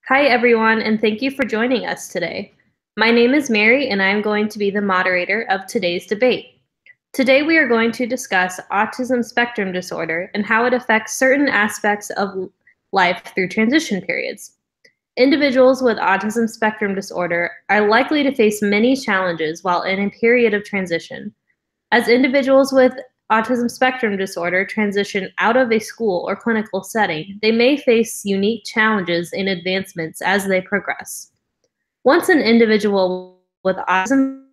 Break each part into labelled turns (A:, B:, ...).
A: Hi, everyone, and thank you for joining us today. My name is Mary, and I am going to be the moderator of today's debate. Today, we are going to discuss autism spectrum disorder and how it affects certain aspects of life through transition periods. Individuals with autism spectrum disorder are likely to face many challenges while in a period of transition. As individuals with autism spectrum disorder transition out of a school or clinical setting, they may face unique challenges and advancements as they progress. Once an individual with autism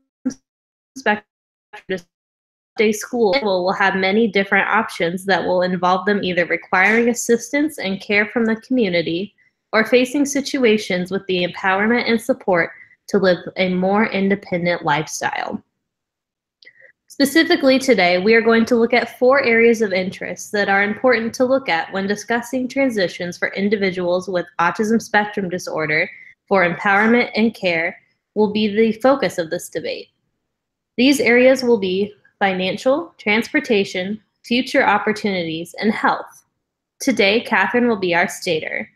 A: spectrum disorder a school will have many different options that will involve them either requiring assistance and care from the community or facing situations with the empowerment and support to live a more independent lifestyle. Specifically today, we are going to look at 4 areas of interest that are important to look at when discussing transitions for individuals with autism spectrum disorder for empowerment and care will be the focus of this debate. These areas will be financial, transportation, future opportunities, and health. Today, Catherine will be our stater.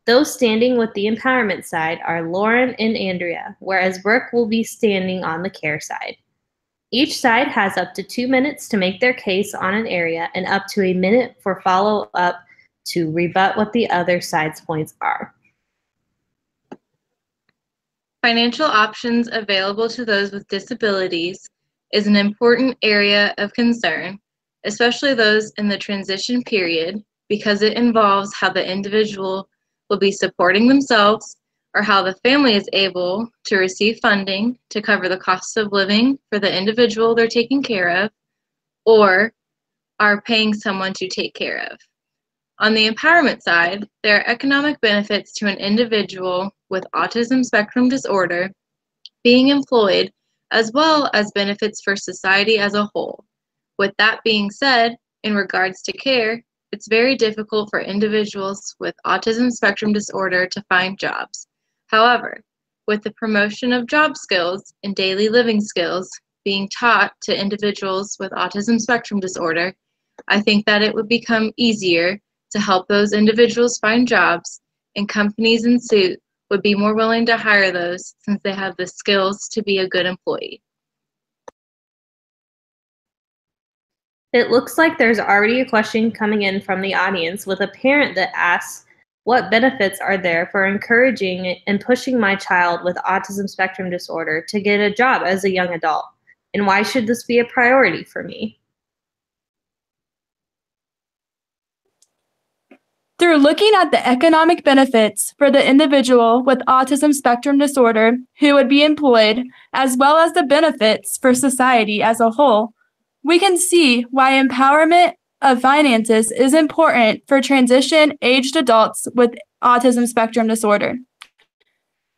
A: Those standing with the empowerment side are Lauren and Andrea, whereas Brooke will be standing on the care side. Each side has up to 2 minutes to make their case on an area and up to a minute for follow-up to rebut what the other side's points are.
B: Financial options available to those with disabilities is an important area of concern, especially those in the transition period, because it involves how the individual will be supporting themselves or how the family is able to receive funding to cover the costs of living for the individual they're taking care of or are paying someone to take care of. On the empowerment side, there are economic benefits to an individual with autism spectrum disorder being employed, as well as benefits for society as a whole. With that being said, in regards to care, it's very difficult for individuals with autism spectrum disorder to find jobs. However, with the promotion of job skills and daily living skills being taught to individuals with autism spectrum disorder, I think that it would become easier to help those individuals find jobs, and companies in suit would be more willing to hire those since they have the skills to be a good employee.
A: It looks like there's already a question coming in from the audience with a parent that asks, what benefits are there for encouraging and pushing my child with autism spectrum disorder to get a job as a young adult? And why should this be a priority for me?
C: Through looking at the economic benefits for the individual with autism spectrum disorder who would be employed, as well as the benefits for society as a whole, we can see why empowerment of finances is important for transition-aged adults with autism spectrum disorder.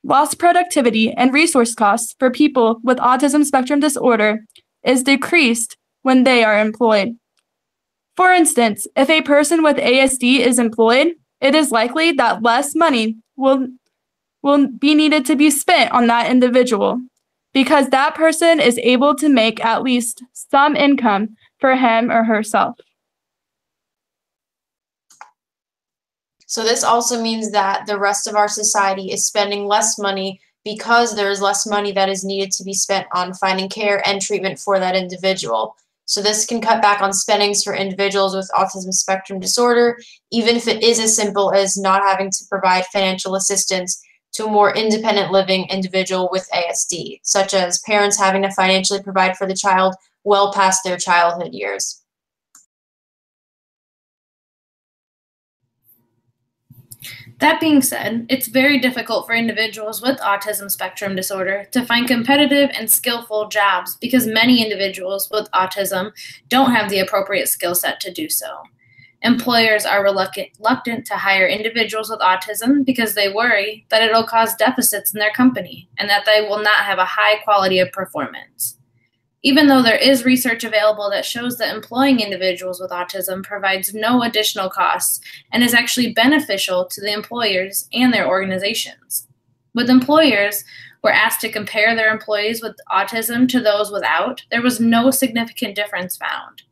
C: Lost productivity and resource costs for people with autism spectrum disorder is decreased when they are employed. For instance, if a person with ASD is employed, it is likely that less money will be needed to be spent on that individual because that person is able to make at least some income for him or herself.
D: So this also means that the rest of our society is spending less money because there is less money that is needed to be spent on finding care and treatment for that individual. So this can cut back on spendings for individuals with autism spectrum disorder, even if it is as simple as not having to provide financial assistance to a more independent living individual with ASD, such as parents having to financially provide for the child well past their childhood years.
E: That being said, it's very difficult for individuals with autism spectrum disorder to find competitive and skillful jobs because many individuals with autism don't have the appropriate skill set to do so. Employers are reluctant to hire individuals with autism because they worry that it'll cause deficits in their company and that they will not have a high quality of performance. Even though there is research available that shows that employing individuals with autism provides no additional costs and is actually beneficial to the employers and their organizations. With employers were asked to compare their employees with autism to those without, there was no significant difference found.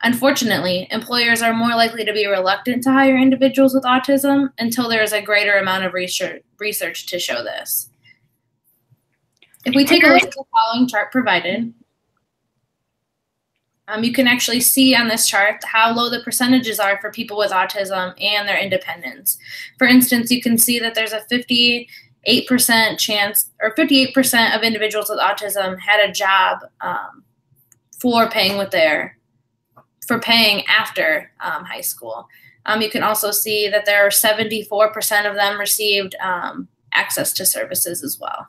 E: Unfortunately, employers are more likely to be reluctant to hire individuals with autism until there is a greater amount of research to show this. If we take a look at the following chart provided, you can actually see on this chart how low the percentages are for people with autism and their independence. For instance, you can see that there's a 58% chance, or 58% of individuals with autism had a job for paying after high school. You can also see that there are 74% of them received access to services as well.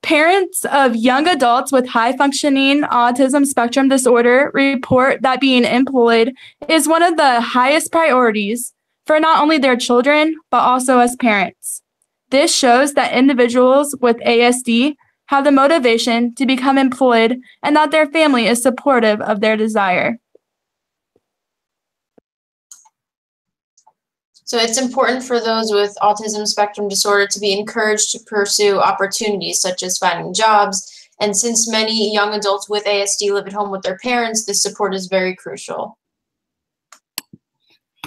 C: Parents of young adults with high-functioning autism spectrum disorder report that being employed is one of the highest priorities for not only their children, but also as parents. This shows that individuals with ASD have the motivation to become employed and that their family is supportive of their desire.
D: So it's important for those with autism spectrum disorder to be encouraged to pursue opportunities such as finding jobs. And since many young adults with ASD live at home with their parents, this support is very crucial.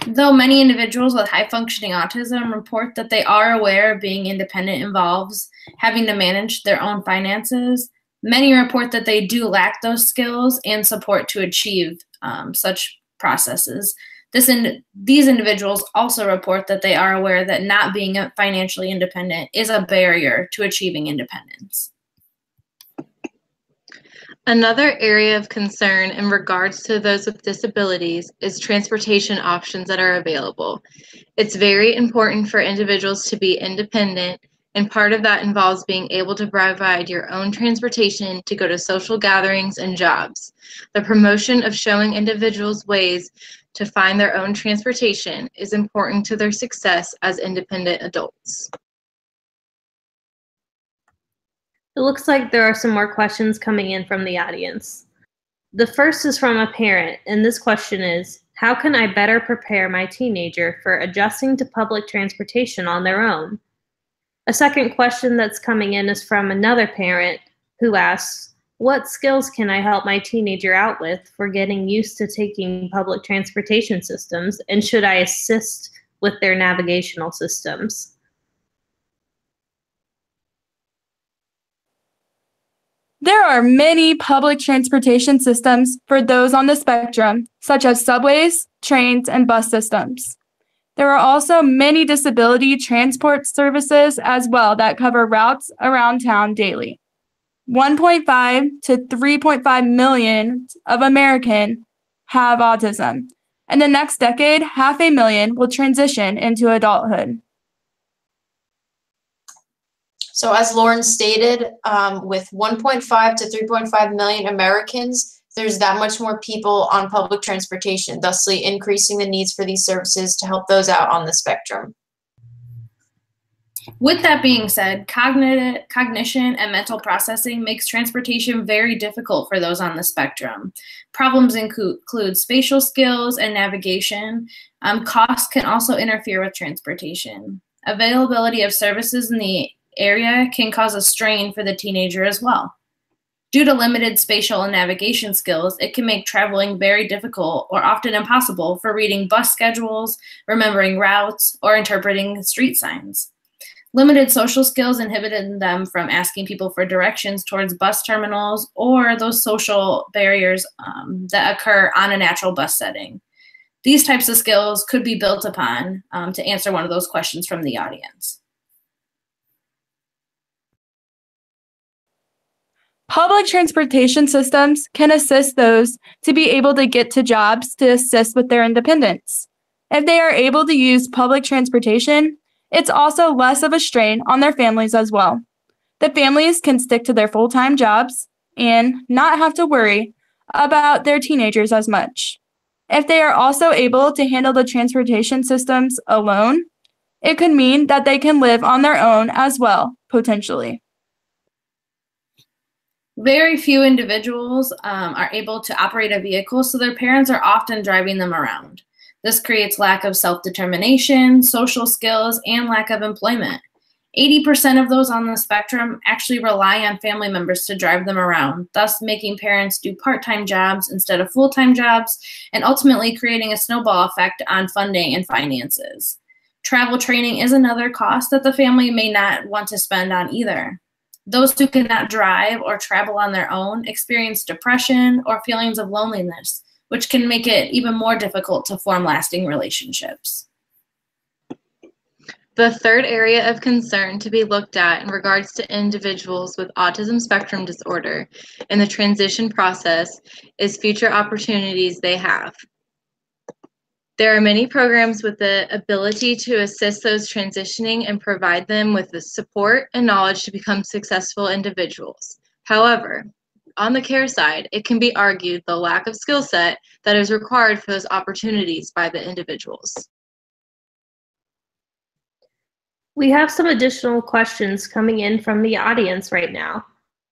E: Though many individuals with high-functioning autism report that they are aware of being independent involves having to manage their own finances, many report that they do lack those skills and support to achieve such processes. These individuals also report that they are aware that not being financially independent is a barrier to achieving independence.
B: Another area of concern in regards to those with disabilities is transportation options that are available. It's very important for individuals to be independent, and part of that involves being able to provide your own transportation to go to social gatherings and jobs. The promotion of showing individuals ways to find their own transportation is important to their success as independent adults.
A: It looks like there are some more questions coming in from the audience. The first is from a parent, and this question is, how can I better prepare my teenager for adjusting to public transportation on their own? A second question that's coming in is from another parent who asks, what skills can I help my teenager out with for getting used to taking public transportation systems, and should I assist with their navigational systems?
C: There are many public transportation systems for those on the spectrum, such as subways, trains, and bus systems. There are also many disability transport services as well that cover routes around town daily. 1.5 to 3.5 million of Americans have autism. In the next decade, 500,000 will transition into adulthood.
D: So as Lauren stated, with 1.5 to 3.5 million Americans, there's that much more people on public transportation, thusly increasing the needs for these services to help those out on the spectrum.
E: With that being said, cognition and mental processing makes transportation very difficult for those on the spectrum. Problems include spatial skills and navigation. Cost can also interfere with transportation. Availability of services in the area can cause a strain for the teenager as well. Due to limited spatial and navigation skills, it can make traveling very difficult or often impossible for reading bus schedules, remembering routes, or interpreting street signs. Limited social skills inhibited them from asking people for directions towards bus terminals or those social barriers that occur on a natural bus setting. These types of skills could be built upon to answer one of those questions from the audience.
C: Public transportation systems can assist those to be able to get to jobs to assist with their independence. If they are able to use public transportation, it's also less of a strain on their families as well. The families can stick to their full-time jobs and not have to worry about their teenagers as much. If they are also able to handle the transportation systems alone, it could mean that they can live on their own as well, potentially.
E: Very few individuals are able to operate a vehicle, so their parents are often driving them around. This creates lack of self-determination, social skills, and lack of employment. 80% of those on the spectrum actually rely on family members to drive them around, thus making parents do part-time jobs instead of full-time jobs, and ultimately creating a snowball effect on funding and finances. Travel training is another cost that the family may not want to spend on either. Those who cannot drive or travel on their own experience depression or feelings of loneliness, which can make it even more difficult to form lasting relationships.
B: The third area of concern to be looked at in regards to individuals with autism spectrum disorder in the transition process is future opportunities they have. There are many programs with the ability to assist those transitioning and provide them with the support and knowledge to become successful individuals. However, on the care side, it can be argued the lack of skill set that is required for those opportunities by the individuals.
A: We have some additional questions coming in from the audience right now.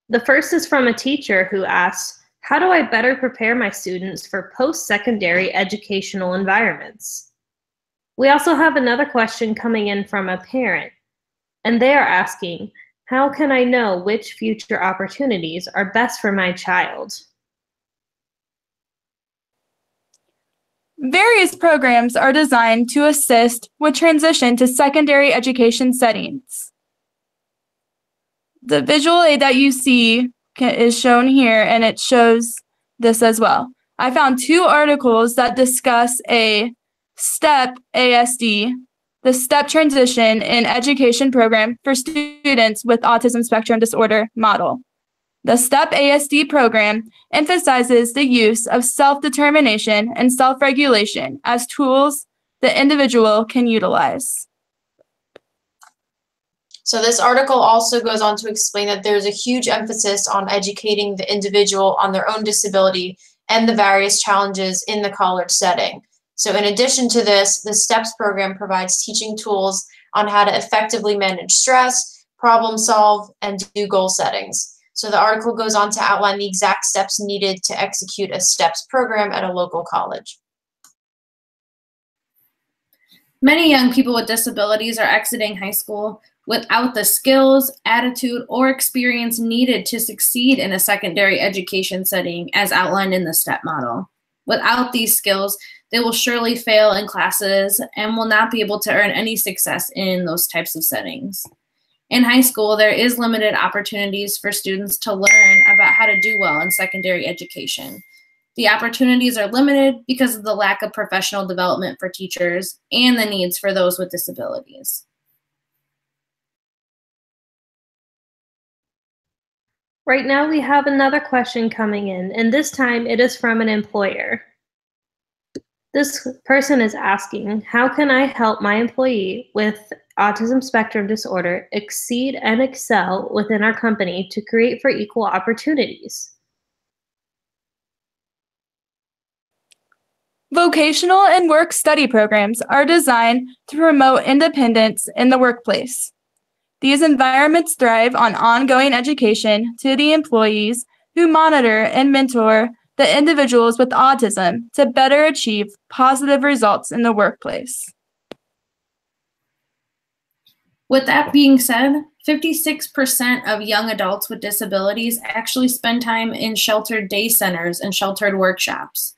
A: The first is from a teacher who asks, how do I better prepare my students for post-secondary educational environments? We also have another question coming in from a parent, and they are asking, how can I know which future opportunities are best for my child?
C: Various programs are designed to assist with transition to secondary education settings. The visual aid that you see is shown here, and it shows this as well. I found 2 articles that discuss a STEP ASD, the STEP Transition in Education program for students with autism spectrum disorder model. The STEP ASD program emphasizes the use of self-determination and self-regulation as tools the individual can utilize.
D: So this article also goes on to explain that there's a huge emphasis on educating the individual on their own disability and the various challenges in the college setting. So in addition to this, the STEPS program provides teaching tools on how to effectively manage stress, problem solve, and do goal settings. So the article goes on to outline the exact steps needed to execute a STEPS program at a local college.
E: Many young people with disabilities are exiting high school without the skills, attitude, or experience needed to succeed in a secondary education setting as outlined in the STEP model. Without these skills, they will surely fail in classes and will not be able to earn any success in those types of settings. In high school, there is limited opportunities for students to learn about how to do well in secondary education. The opportunities are limited because of the lack of professional development for teachers and the needs for those with disabilities.
A: Right now we have another question coming in, and this time it is from an employer. This person is asking, how can I help my employee with autism spectrum disorder exceed and excel within our company to create for equal opportunities?
C: Vocational and work study programs are designed to promote independence in the workplace. These environments thrive on ongoing education to the employees who monitor and mentor the individuals with autism to better achieve positive results in the workplace.
E: With that being said, 56% of young adults with disabilities actually spend time in sheltered day centers and sheltered workshops.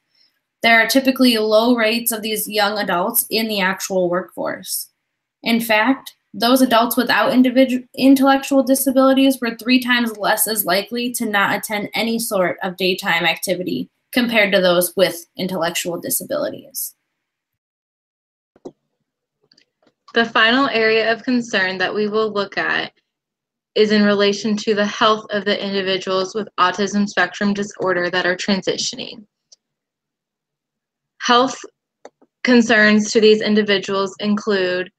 E: There are typically low rates of these young adults in the actual workforce. In fact, those adults without intellectual disabilities were 3 times less as likely to not attend any sort of daytime activity compared to those with intellectual disabilities.
B: The final area of concern that we will look at is in relation to the health of the individuals with autism spectrum disorder that are transitioning. Health concerns to these individuals include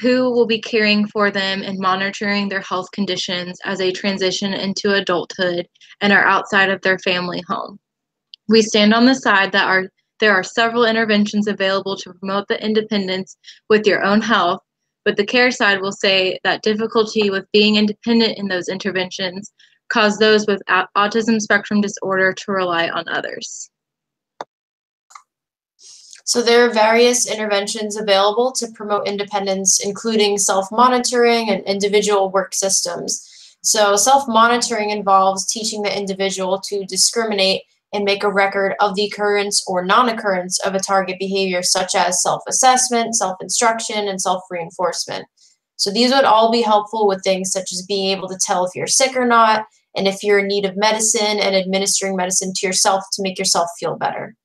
B: who will be caring for them and monitoring their health conditions as they transition into adulthood and are outside of their family home. We stand on the side that there are several interventions available to promote the independence with your own health, but the care side will say that difficulty with being independent in those interventions cause those with autism spectrum disorder to rely on others.
D: So there are various interventions available to promote independence, including self-monitoring and individual work systems. So self-monitoring involves teaching the individual to discriminate and make a record of the occurrence or non-occurrence of a target behavior, such as self-assessment, self-instruction, and self-reinforcement. So these would all be helpful with things such as being able to tell if you're sick or not, and if you're in need of medicine, and administering medicine to yourself to make yourself feel better.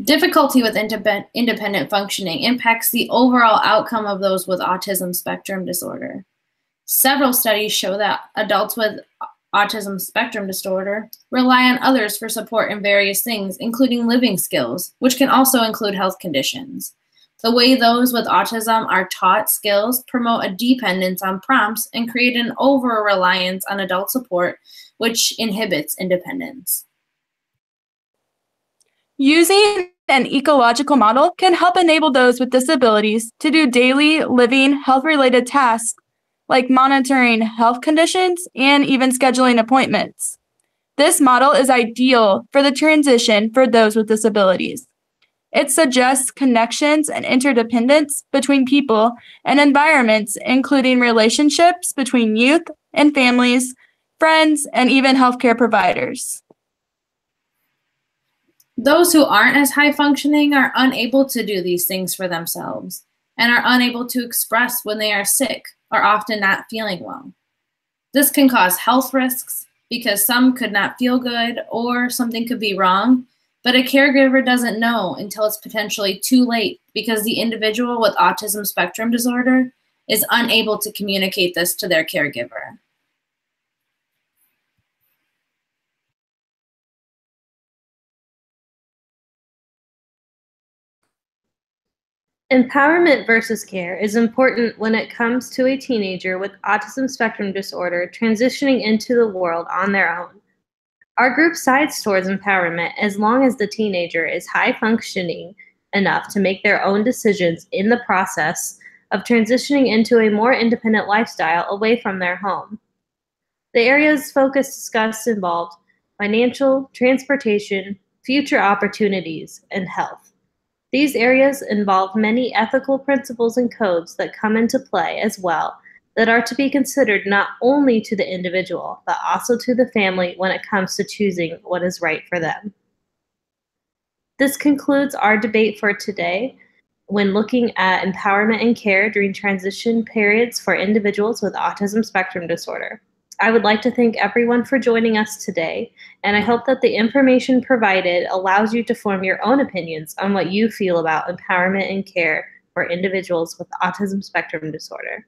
E: Difficulty with independent functioning impacts the overall outcome of those with autism spectrum disorder. Several studies show that adults with autism spectrum disorder rely on others for support in various things, including living skills, which can also include health conditions. The way those with autism are taught skills promote a dependence on prompts and create an over-reliance on adult support, which inhibits independence.
C: Using an ecological model can help enable those with disabilities to do daily living health-related tasks like monitoring health conditions and even scheduling appointments. This model is ideal for the transition for those with disabilities. It suggests connections and interdependence between people and environments, including relationships between youth and families, friends, and even healthcare providers.
E: Those who aren't as high functioning are unable to do these things for themselves and are unable to express when they are sick or often not feeling well. This can cause health risks because some could not feel good or something could be wrong, but a caregiver doesn't know until it's potentially too late because the individual with autism spectrum disorder is unable to communicate this to their caregiver.
A: Empowerment versus care is important when it comes to a teenager with autism spectrum disorder transitioning into the world on their own. Our group sides towards empowerment as long as the teenager is high functioning enough to make their own decisions in the process of transitioning into a more independent lifestyle away from their home. The areas focus discussed involved financial, transportation, future opportunities, and health. These areas involve many ethical principles and codes that come into play as well that are to be considered not only to the individual, but also to the family when it comes to choosing what is right for them. This concludes our debate for today when looking at empowerment and care during transition periods for individuals with autism spectrum disorder. I would like to thank everyone for joining us today, and I hope that the information provided allows you to form your own opinions on what you feel about empowerment and care for individuals with autism spectrum disorder.